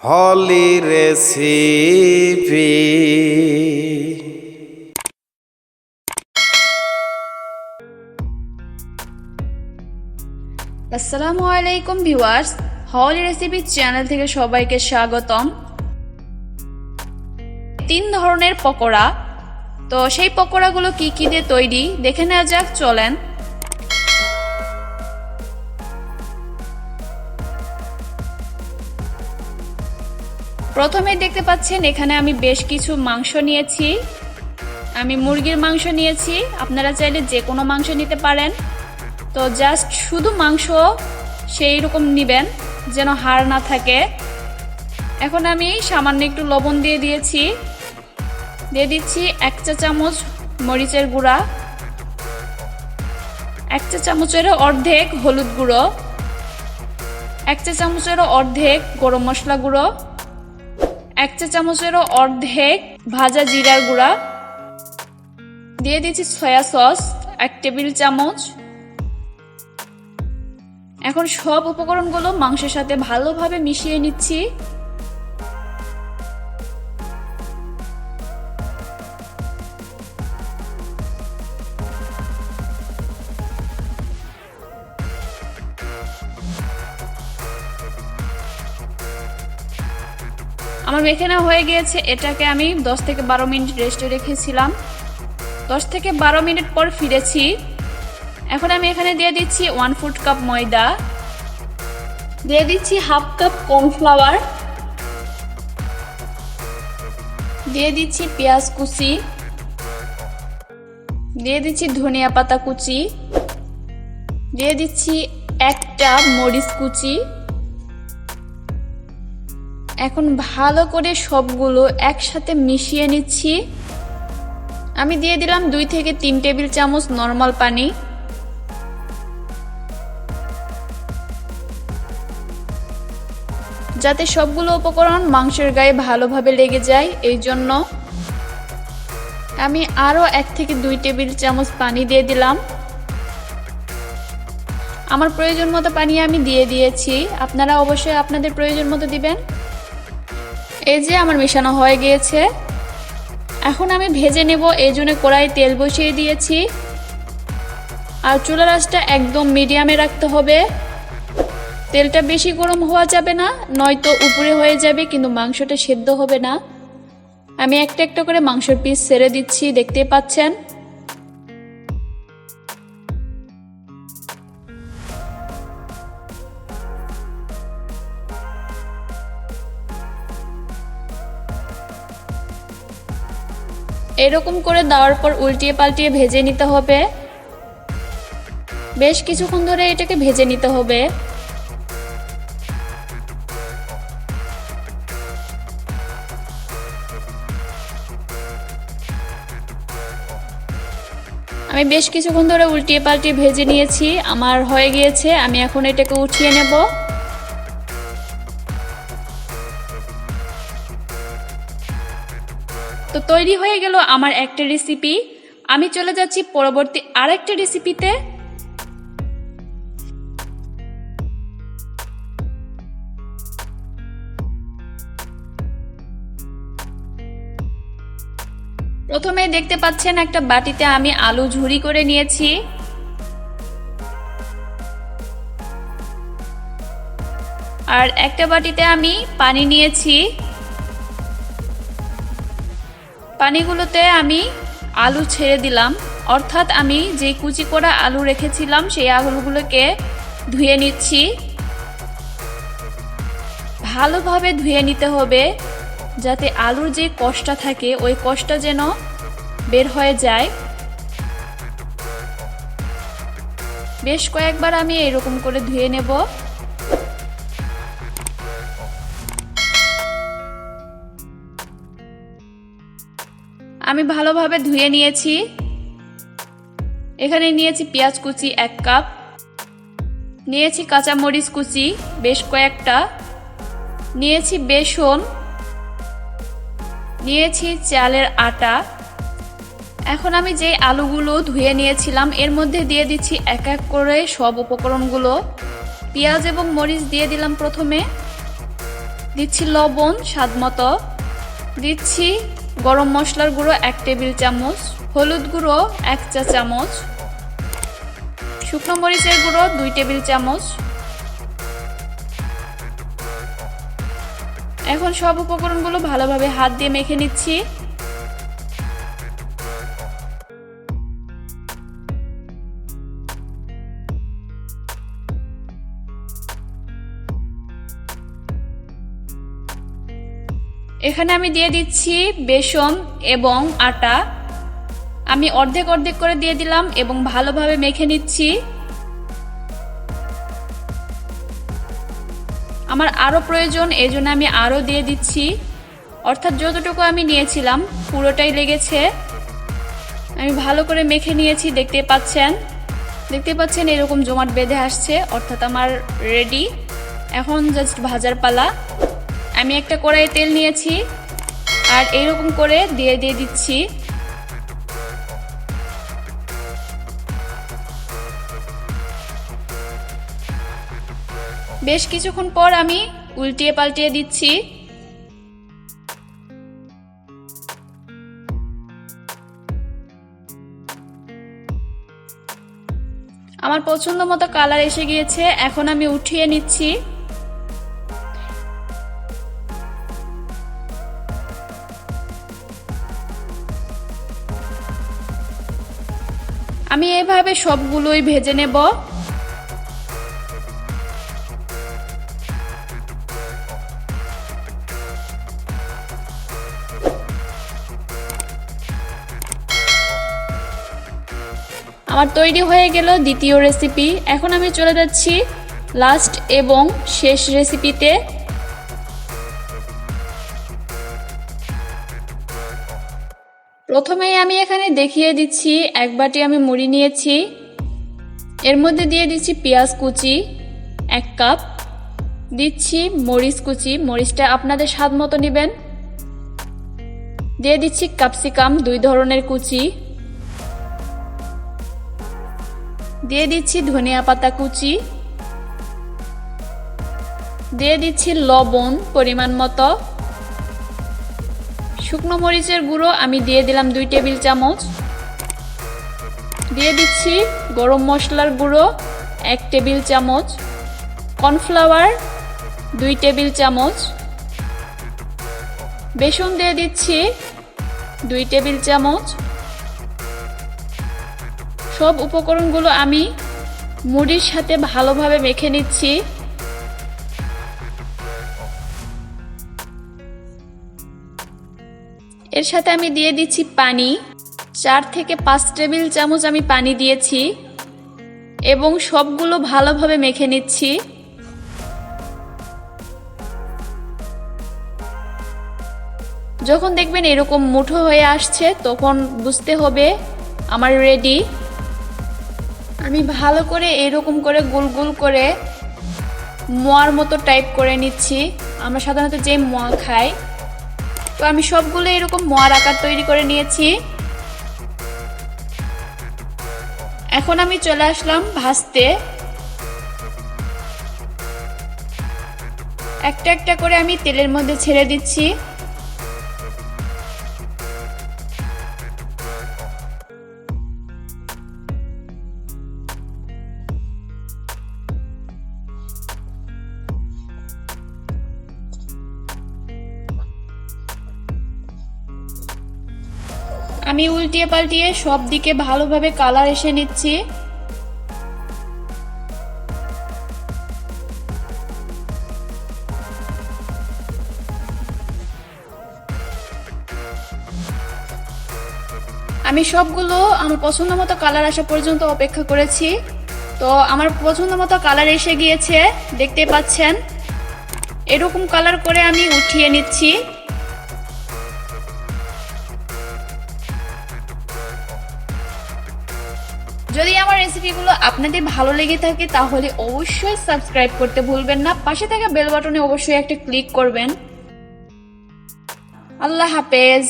হলি recipe. আসসালামু আলাইকুম viewers, হলি recipe channel থেকে সবাইকে স্বাগতম। তিন ধরনের পকোড়া, তো সেই পকোড়াগুলো কি কি দিয়ে তৈরি দেখে নেওয়া যাক, চলেন। প্রথমে দেখতে পাচ্ছেন এখানে আমি বেশ কিছু মাংস নিয়েছি। আমি মুরগির মাংস নিয়েছি, আপনারা চাইলে যে কোনো মাংস নিতে পারেন। তো জাস্ট শুধু মাংস সেই রকম নেবেন যেন হাড় না থাকে। এখন আমি সামান্য একটু লবণ দিয়ে দিয়েছি, দিয়ে দিচ্ছি 1 চা চামচ মরিচের গুঁড়া, 1 চা চামচেরও অর্ধেক হলুদ গুঁড়ো, 1 চা চামচেরও অর্ধেক গরম মশলা গুঁড়ো, 1 চা চামচেরও অর্ধেক ভাজা জিরার গুঁড়া, দিয়ে দিচ্ছি সয়া সস 1 টেবিল চামচ। এখন সব উপকরণগুলো মাংসের সাথে ভালোভাবে মিশিয়ে নিচ্ছি। আমার মেখে নেওয়া হয়ে গিয়েছে, এটাকে আমি 10 থেকে 12 মিনিট রেস্টে রেখেছিলাম। 10 থেকে 12 মিনিট পর ফিরেছি। এখন আমি এখানে দিয়ে দিচ্ছি 1/4 কাপ ময়দা, দিয়ে দিচ্ছি 1/2 কাপ কর্নফ্লাওয়ার, দিয়ে দিচ্ছি পেঁয়াজ কুচি, দিয়ে দিচ্ছি ধনিয়া পাতা কুচি, দিয়ে দিচ্ছি 1টা মরিচ কুচি। এখন ভালো করে সবগুলো একসাথে মিশিয়ে নিচ্ছি। আমি দিয়ে দিলাম 2 থেকে 3 টেবিল চামচ নরমাল পানি। যাতে সবগুলো উপকরণ মাংসের গায়ে ভালোভাবে লেগে যায়, এই জন্য আমি আরও 1 থেকে 2 টেবিল চামচ পানি দিয়ে দিলাম। আমার প্রয়োজন মতো পানি আমি দিয়ে দিয়েছি, আপনারা অবশ্যই আপনাদের প্রয়োজন মতো দিবেন। এই যে আমার মেশানো হয়ে গিয়েছে। এখন আমি ভেজে নেব, এই জন্য কড়াই তেল বসিয়ে দিয়েছি। আর চুলার আঁচটা একদম মিডিয়ামে রাখতে হবে। তেলটা বেশি গরম হওয়া যাবে না, নয়তো উপরে হয়ে যাবে কিন্তু মাংসটা সেদ্ধ হবে না। আমি একটা একটা করে মাংসের পিস ছেড়ে দিচ্ছি, দেখতে পাচ্ছেন। এরকম করে দেওয়ার পর উল্টিয়ে পাল্টিয়ে ভেজে নিতে হবে। বেশ কিছুক্ষণ ধরে এটাকে ভেজে নিতে হবে। আমি বেশ কিছুক্ষণ ধরে উল্টিয়ে পাল্টিয়ে ভেজে নিয়েছি, আমার হয়ে গিয়েছে। আমি এখন এটাকে উঠিয়ে নেব। তো তৈরি হয়ে গেল আমার একটা রেসিপি। আমি চলে যাচ্ছি পরবর্তী আরেকটা রেসিপিতে। প্রথমে দেখতে পাচ্ছেন একটা বাটিতে আমি আলু ঝুরি করে নিয়েছি। আর একটা বাটিতে আমি পানি নিয়েছি। পানিগুলোতে আমি আলু ছেড়ে দিলাম, অর্থাৎ আমি যে কুচি করা আলু রেখেছিলাম সেই আলুগুলোকে ধুয়ে নিচ্ছি। ভালোভাবে ধুয়ে নিতে হবে যাতে আলুর যে কষটা থাকে ওই কষটা যেন বের হয়ে যায়। বেশ কয়েকবার আমি এরকম করে ধুয়ে নেব। আমি ভালোভাবে ধুয়ে নিয়েছি। এখানে নিয়েছি পেঁয়াজ কুচি 1 কাপ, নিয়েছি কাঁচা মরিচ কুচি বেশ কয়েকটা, নিয়েছি বেসন, নিয়েছি চালের আটা। এখন আমি যে আলুগুলো ধুয়ে নিয়েছিলাম এর মধ্যে দিয়ে দিচ্ছি এক এক করে সব উপকরণগুলো। পেঁয়াজ এবং মরিচ দিয়ে দিলাম প্রথমে, দিচ্ছি লবণ স্বাদ মতো, দিচ্ছি গরম মশলার গুঁড়ো 1 টেবিল চামচ, হলুদ গুঁড়ো 1 চা চামচ, শুকনো মরিচের গুঁড়ো 2 টেবিল চামচ। এখন সব উপকরণগুলো ভালোভাবে হাত দিয়ে মেখে নিচ্ছি। এখানে আমি দিয়ে দিচ্ছি বেসন এবং আটা। আমি অর্ধেক অর্ধেক করে দিয়ে দিলাম এবং ভালোভাবে মেখে নিচ্ছি। আমার আরও প্রয়োজন, এই জন্য আমি আরও দিয়ে দিচ্ছি, অর্থাৎ যতটুকু আমি নিয়েছিলাম পুরোটাই লেগেছে। আমি ভালো করে মেখে নিয়েছি, দেখতে পাচ্ছেন এরকম জমাট বেঁধে আসছে, অর্থাৎ আমার রেডি। এখন জাস্ট ভাজার পালা। আমি একটা কড়াইয়ে তেল নিয়েছি আর এইরকম করে দিয়ে দিচ্ছি। বেশ কিছুক্ষণ পর আমি উল্টিয়ে পাল্টিয়ে দিচ্ছি। আমার পছন্দ মতো কালার এসে গিয়েছে, এখন আমি উঠিয়ে নিচ্ছি। আমি এভাবে সবগুলোই ভেজে নেব। আমার তৈরি হয়ে গেল দ্বিতীয় রেসিপি। এখন আমি চলে যাচ্ছি লাস্ট এবং শেষ রেসিপিতে। প্রথমেই আমি এখানে দেখিয়ে দিচ্ছি, 1 বাটি আমি মুড়ি নিয়েছি, এর মধ্যে দিয়ে দিচ্ছি পেঁয়াজ কুচি 1 কাপ, দিচ্ছি মরিচ কুচি, মরিচটা আপনাদের স্বাদ মতো নেবেন, দিয়ে দিচ্ছি ক্যাপসিকাম 2 ধরনের কুচি, দিয়ে দিচ্ছি ধনিয়া পাতা কুচি, দিয়ে দিচ্ছি লবণ পরিমাণ মতো, শুকনো মরিচের গুঁড়ো আমি দিয়ে দিলাম 2 টেবিল চামচ, দিয়ে দিচ্ছি গরম মশলার গুঁড়ো 1 টেবিল চামচ, কর্নফ্লাওয়ার 2 টেবিল চামচ, বেসন দিয়ে দিচ্ছি 2 টেবিল চামচ। সব উপকরণগুলো আমি মুড়ির সাথে ভালোভাবে মেখে নিচ্ছি। এর সাথে আমি দিয়ে দিচ্ছি পানি, 4 থেকে 5 টেবিল চামচ আমি পানি দিয়েছি এবং সবগুলো ভালোভাবে মেখে নিচ্ছি। যখন দেখবেন এরকম মুঠো হয়ে আসছে তখন বুঝতে হবে আমার রেডি। আমি ভালো করে এরকম করে গোল গোল করে মোয়ার মতো টাইপ করে নিচ্ছি। আমরা সাধারণত যে মোয়া খাই, তো আমি সবগুলো এরকম মোয়ার আকার তৈরি করে নিয়েছি। এখন আমি চলে আসলাম ভাজতে। একটা একটা করে আমি তেলের মধ্যে ছেড়ে দিচ্ছি। আমি উল্টিয়ে পাল্টিয়ে সব দিকে ভালোভাবে কালার এসে নিচ্ছি। আমি সবগুলো আমার পছন্দ মতো কালার আসা পর্যন্ত অপেক্ষা করেছি। তো আমার পছন্দ মতো কালার এসে গিয়েছে, দেখতে পাচ্ছেন। এরকম কালার করে আমি উঠিয়ে নিচ্ছি। যদি আমার রেসিপিগুলো আপনাদের ভালো লেগে থাকে তাহলে অবশ্যই সাবস্ক্রাইব করতে ভুলবেন না, পাশে থাকা বেল বাটনে অবশ্যই একটা ক্লিক করবেন। আল্লাহ হাফেজ।